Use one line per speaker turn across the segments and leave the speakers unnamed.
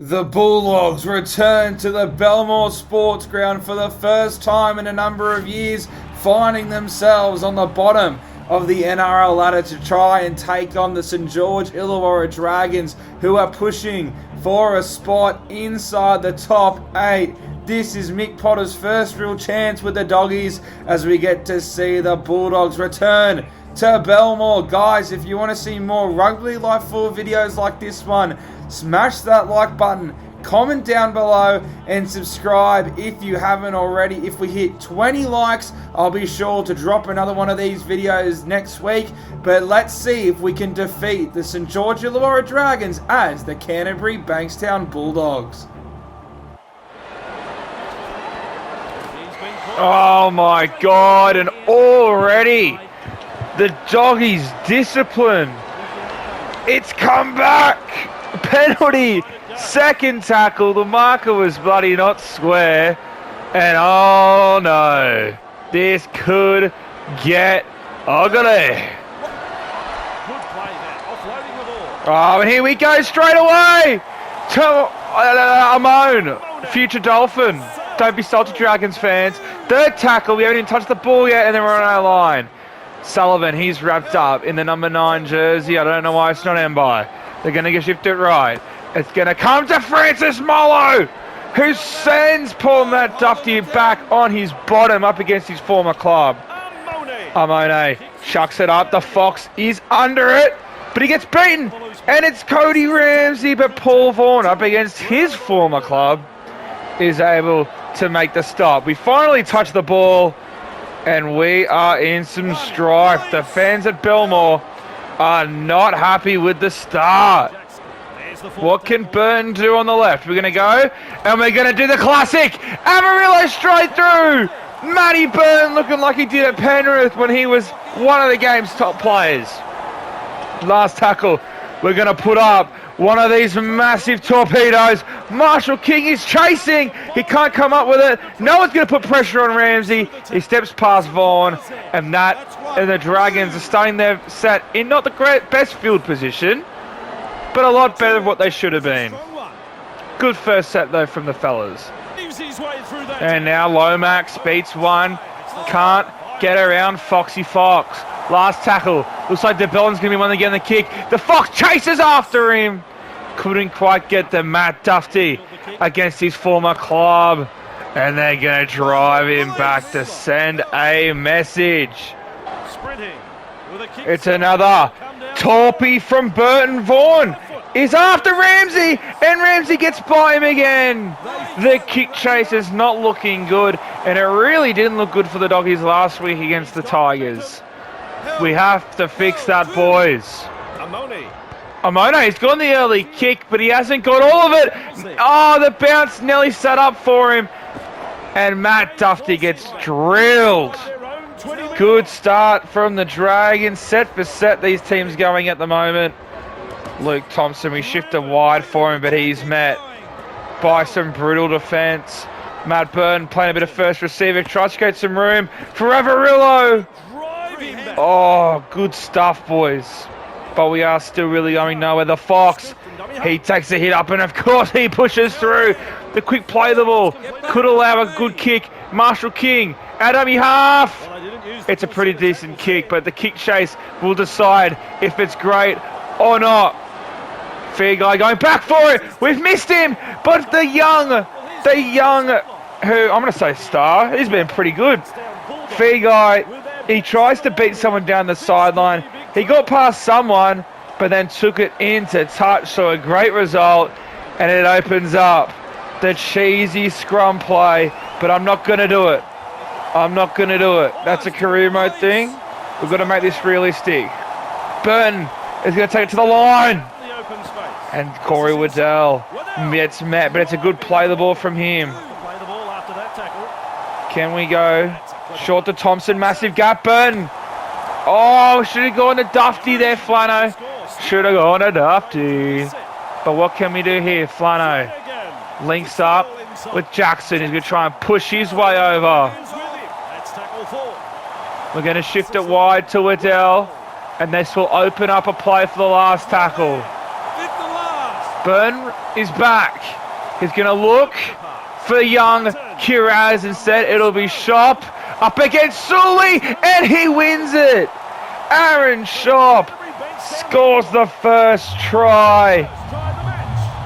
The Bulldogs return to the Belmore Sports Ground for the first time in a number of years, finding themselves on the bottom of the NRL ladder to try and take on the St George Illawarra Dragons, who are pushing for a spot inside the top 8. This is Mick Potter's first real chance with the Doggies as we get to see the Bulldogs return to Belmore. Guys, if you want to see more Rugby Life 4 videos like this one, smash that like button, comment down below, and subscribe if you haven't already. If we hit 20 likes, I'll be sure to drop another one of these videos next week. But let's see if we can defeat the St George Illawarra Dragons as the Canterbury Bankstown Bulldogs.
Oh my God, and already the Doggies' discipline. It's come back. Penalty, second tackle. The marker was bloody not square. And oh no, this could get ugly. Oh, and here we go straight away to Amon, future Dolphin. Don't be salty, Dragons fans. Third tackle, we haven't even touched the ball yet, and then we're on our line. Sullivan, he's wrapped up in the number 9 jersey. I don't know why it's not Mbai. They're going to shift it right. It's going to come to Francis Molo, who sends Paul Matt Dufty back on his bottom up against his former club. Amone shucks it up. The Fox is under it, but he gets beaten. And it's Cody Ramsey, but Paul Vaughan up against his former club is able to make the stop. We finally touch the ball, and we are in some strife. The fans at Belmore are not happy with the start. What can Burton do on the left? We're going to go, and we're going to do the classic. Amarillo straight through. Matty Burton looking like he did at Penrith when he was one of the game's top players. Last tackle, we're going to put up one of these massive torpedoes. Marshall King is chasing. He can't come up with it. No one's going to put pressure on Ramsey. He steps past Vaughan, and the Dragons are starting their set in not the best field position, but a lot better than what they should have been. Good first set, though, from the fellas. And now Lomax beats one. Can't get around Foxy Fox. Last tackle. Looks like DeBellin's going to be one to get the kick. The Fox chases after him. Couldn't quite get the Matt Dufty against his former club. And they're going to drive him back to send a message. It's another torpy from Burton. Vaughan is after Ramsey, and Ramsey gets by him again. The kick chase is not looking good, and it really didn't look good for the Doggies last week against the Tigers. We have to fix that, boys. Amone, he's got the early kick, but he hasn't got all of it. Oh, the bounce nearly set up for him. And Matt Dufty gets drilled. Good start from the Dragons. Set for set, these teams going at the moment. Luke Thompson, we shifted wide for him, but he's met by some brutal defence. Matt Burton playing a bit of first receiver. Tries to get some room for Avarillo. Oh, good stuff, boys. But we are still really going nowhere. The Fox, he takes a hit up, and of course he pushes through. The quick play the ball could allow a good kick. Marshall King, at dummy half. It's a pretty decent kick, but the kick chase will decide if it's great or not. Fair guy going back for it. We've missed him, but the young, who I'm going to say star, he's been pretty good. Fair guy. He tries to beat someone down the sideline. He got past someone, but then took it into touch. So a great result, and it opens up the cheesy scrum play. But I'm not going to do it. I'm not going to do it. That's a career mode thing. We've got to make this realistic. Burton is going to take it to the line. And Corey Waddell gets met, but it's a good play the ball from him. Can we go? Short to Thompson, massive gap, Burton. Oh, should have gone to Dufty there, Flano. Should have gone to Dufty. But what can we do here? Flano links up with Jackson. He's going to try and push his way over. We're going to shift it wide to Waddell, and this will open up a play for the last tackle. Burton is back. He's going to look for young Kiraz instead. It'll be Shop up against Sully, and he wins it. Aaron Shop scores the first try.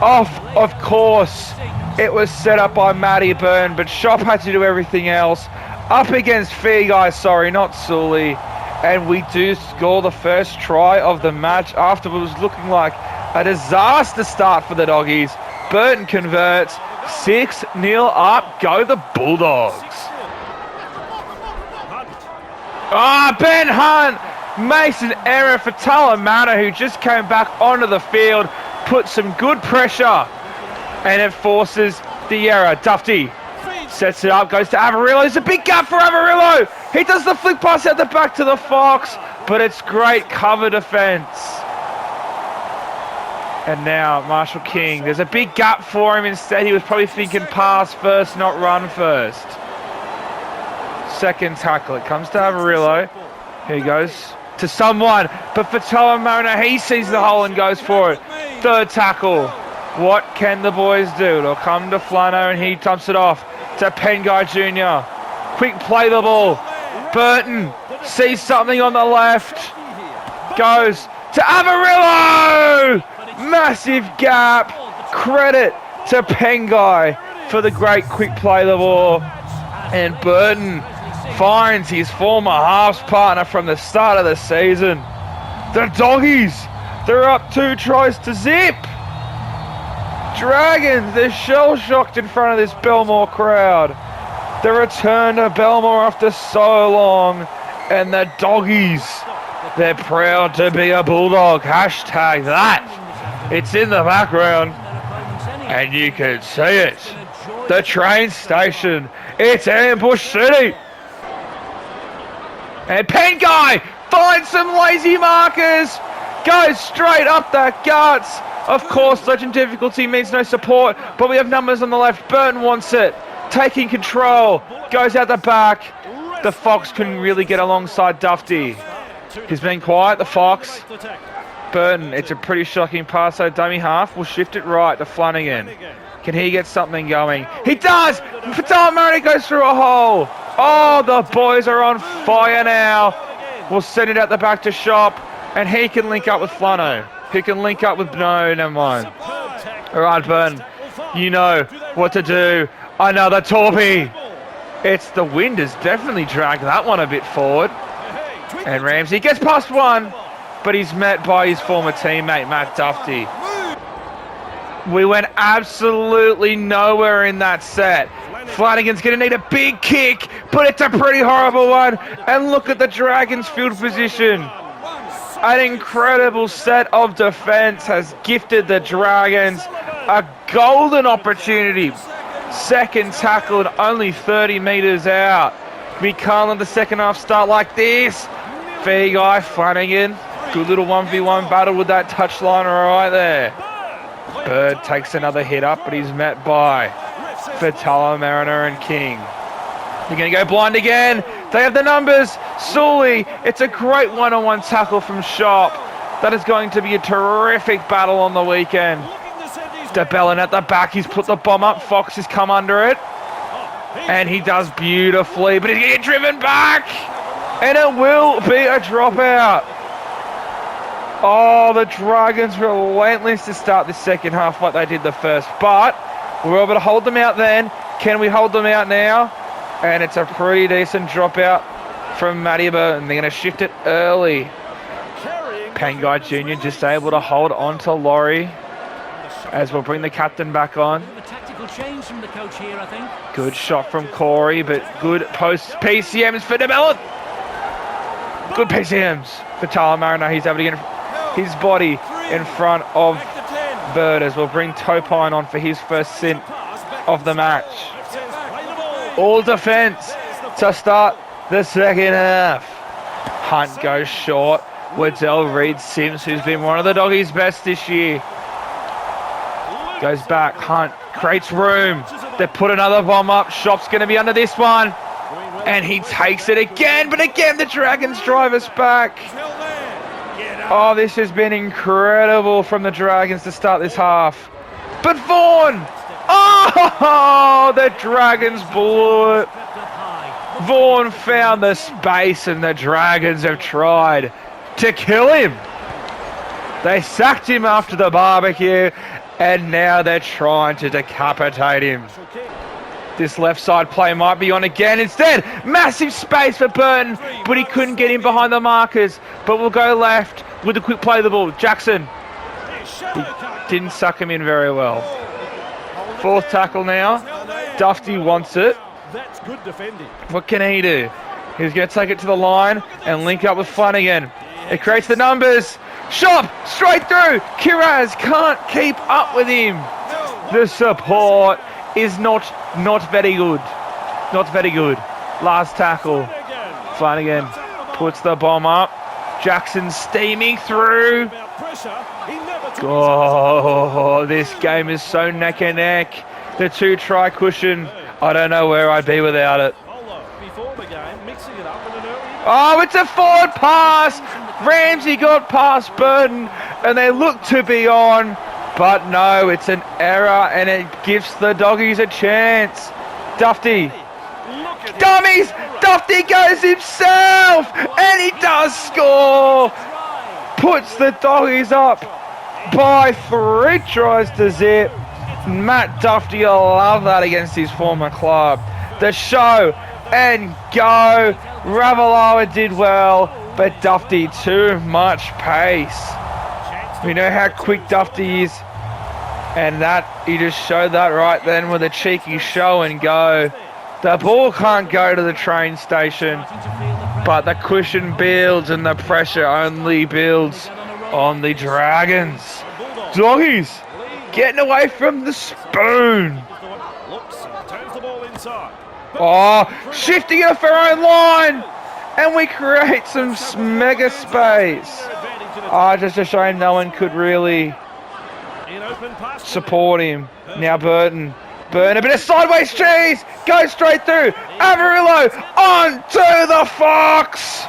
Of course, it was set up by Matty Byrne, but Shop had to do everything else. Up against Feagai, sorry, not Sully. And we do score the first try of the match after what was looking like a disaster start for the Doggies. Burton converts, 6-0 up, go the Bulldogs. Ben Hunt makes an error for Talamana, who just came back onto the field, put some good pressure, and it forces the error. Dufty sets it up, goes to Avarillo. It's a big gap for Avarillo. He does the flick pass out the back to the Fox, but it's great cover defense. And now Marshall King, there's a big gap for him. Instead, he was probably thinking pass first, not run first. Second tackle, it comes to Avarillo. Here he goes to someone, but for Talamona, he sees the hole and goes for it. Third tackle, what can the boys do? They'll come to Flano, and he dumps it off to Pengai Jr. Quick play the ball. Burton sees something on the left, goes to Avarillo. Massive gap. Credit to Pengai for the great quick play the ball. And Burton finds his former halves partner from the start of the season. The Doggies, they're up 2 tries to zip. Dragons, they're shell-shocked in front of this Belmore crowd. The return to Belmore after so long. And the Doggies, they're proud to be a Bulldog. Hashtag that. It's in the background, and you can see it. The train station, it's Ambush City. And Pengai finds some lazy markers, goes straight up the guts. Of course, legend difficulty means no support, but we have numbers on the left. Burton wants it, taking control, goes out the back. The Fox couldn't really get alongside Dufty. He's been quiet, the Fox. Burton, it's a pretty shocking pass, so dummy half will shift it right to Flanagan. Can he get something going? He does! Fatal Murray goes through a hole. Oh, the boys are on fire now. We'll send it out the back to Shop, and he can link up with Flano. He can link up with... No, never mind. All right, Burton, you know what to do. Another Torpy. It's the wind has definitely dragged that one a bit forward. And Ramsey gets past one, but he's met by his former teammate, Matt Dufty. We went absolutely nowhere in that set. Flanagan's going to need a big kick, but it's a pretty horrible one. And look at the Dragons' field position. An incredible set of defense has gifted the Dragons a golden opportunity. Second tackled, only 30 metres out. We can't let the second half start like this. Feagai, Flanagan. Good little 1v1 battle with that touchline right there. Bird takes another hit up, but he's met by Fatala, Mariner, and King. They're going to go blind again. They have the numbers. Sully, it's a great one-on-one tackle from Shop. That is going to be a terrific battle on the weekend. DeBellin at the back. He's put the bomb up. Fox has come under it. And he does beautifully, but he's going to get driven back. And it will be a dropout. Oh, the Dragons relentless to start the second half like they did the first. But we were able to hold them out then. Can we hold them out now? And it's a pretty decent dropout from Matty Burton. They're going to shift it early. Pengai Jr. just able to hold on to Laurie as we'll bring the captain back on.
Change from the coach here, I think.
Good shot from Corey, but good post PCMs for DeBellin. Good PCMs for Tyler Mariner. He's able to get his body in front of Bird as we'll bring Topine on for his first stint of the match. All defense to start the second half. Hunt goes short. Waddell Reed Sims, who's been one of the Doggies' best this year, goes back. Hunt creates room. They put another bomb up. Shop's going to be under this one. And he takes it again. But again, the Dragons drive us back. Oh, this has been incredible from the Dragons to start this half. But Vaughan! Oh, the Dragons blew it. Vaughan found the space and the Dragons have tried to kill him. They sacked him after the barbecue and now they're trying to decapitate him. This left side play might be on again. Instead, massive space for Burton, but he couldn't get in behind the markers. But we'll go left with a quick play of the ball. Jackson. He didn't suck him in very well. Fourth tackle now. Dufty wants it.
That's good defending.
What can he do? He's going to take it to the line and link up with Flanagan. It creates the numbers. Shop straight through. Kiraz can't keep up with him. The support is not very good. Not very good. Last tackle. Flanagan puts the bomb up. Jackson steaming through. Oh, this game is so neck and neck. The 2-try cushion. I don't know where I'd be without it. Oh, it's a forward pass. Ramsey got past Burton and they look to be on. But no, it's an error and it gives the Doggies a chance. Dufty. Dummies! Dufty goes himself! And he does score! Puts the Doggies up by 3 tries to zip. Matt Dufty will love that against his former club. The show and go. Ravalawa did well, but Dufty too much pace. We know how quick Dufty is, and that he just showed that right then with a cheeky show and go. The ball can't go to the train station, but the cushion builds and the pressure only builds on the Dragons. Doggies getting away from the spoon. Oh, shifting it for our own line, and we create some mega space. Oh, just a shame no one could really support him. Now Burton, a bit of sideways cheese, goes straight through. Avarillo onto the Fox,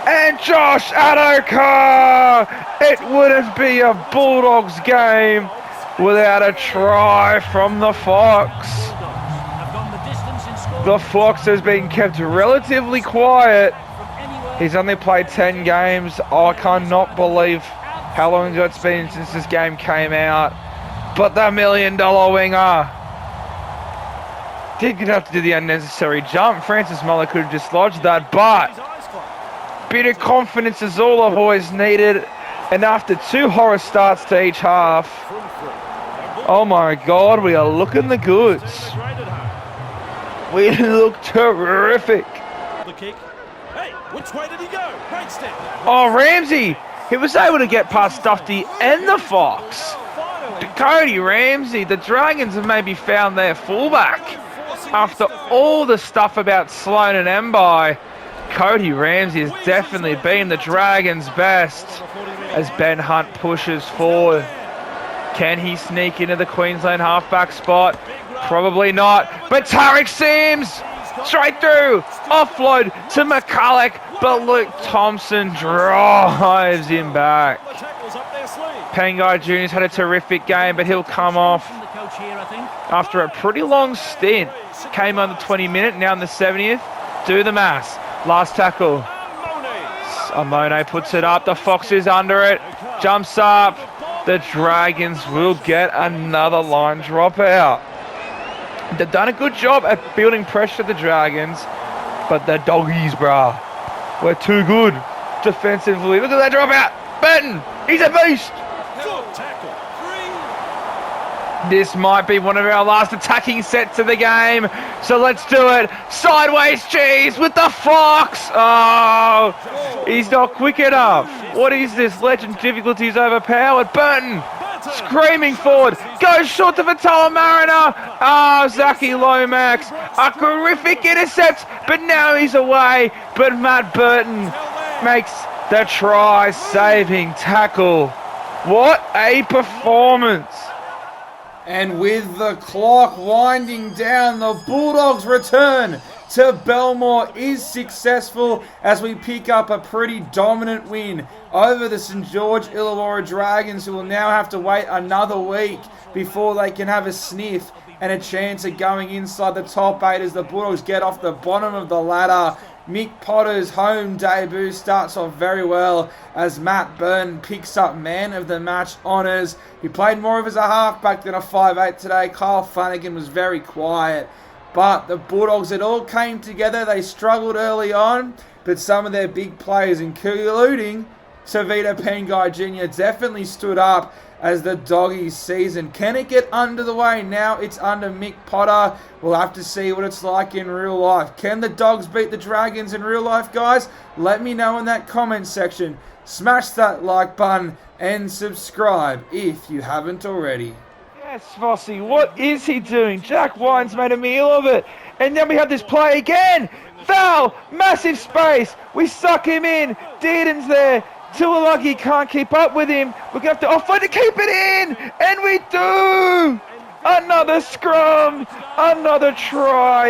and Josh Adokar. It wouldn't be a Bulldogs game without a try from the Fox. The Fox has been kept relatively quiet. He's only played 10 games. Oh, I cannot believe how long ago it's been since this game came out. But the $1 million winger did have to do the unnecessary jump. Francis Muller could have dislodged that, but bit of confidence is all I've always needed. And after 2 horror starts to each half, oh my God, we are looking the goods. We look terrific.
The kick. Hey, which way did he go? Great step.
Oh, Ramsey. He was able to get past Dufty and the Fox. Cody Ramsey, the Dragons have maybe found their fullback. After all the stuff about Sloan and Mbai, Cody Ramsey has definitely been the Dragons' best as Ben Hunt pushes forward. Can he sneak into the Queensland halfback spot? Probably not. But Tarek Sims straight through. Offload to McCulloch, but Luke Thompson drives him back. Pangai Jr.'s had a terrific game, but he'll come off after a pretty long stint. Came on the 20-minute, now in the 70th. Do the maths. Last tackle. Amone puts it up. The Fox is under it. Jumps up. The Dragons will get another line dropout. They've done a good job at building pressure, the Dragons, but the Doggies, bruh, we're too good defensively. Look at that dropout. Burton, he's a beast.
Good tackle.
This might be one of our last attacking sets of the game, so let's do it. Sideways cheese with the Fox. Oh, he's not quick enough. What is this? Legend difficulties overpowered. Burton screaming forward, goes short to Vitala Mariner. Zaki Lomax, a terrific intercept, but now he's away. But Matt Burton makes the try-saving tackle. What a performance.
And with the clock winding down, the Bulldogs return to Belmore is successful as we pick up a pretty dominant win over the St George Illawarra Dragons, who will now have to wait another week before they can have a sniff and a chance at going inside the top 8 as the Bulldogs get off the bottom of the ladder. Mick Potter's home debut starts off very well as Matt Burton picks up man of the match honours. He played more of as a halfback than a 5'8 today. Kyle Flanagan was very quiet. But the Bulldogs, it all came together. They struggled early on, but some of their big players, including Tavita Pengai Jr., definitely stood up as the Doggies season. Can it get under the way? Now it's under Mick Potter. We'll have to see what it's like in real life. Can the Dogs beat the Dragons in real life, guys? Let me know in that comment section. Smash that like button and subscribe if you haven't already.
Yes, Vossi, what is he doing? Jack Wine's made a meal of it. And then we have this play again. Foul, massive space. We suck him in. Dearden's there. Tuolagi can't keep up with him. We're going to have to off-fight to keep it in. And we do. Another scrum. Another try.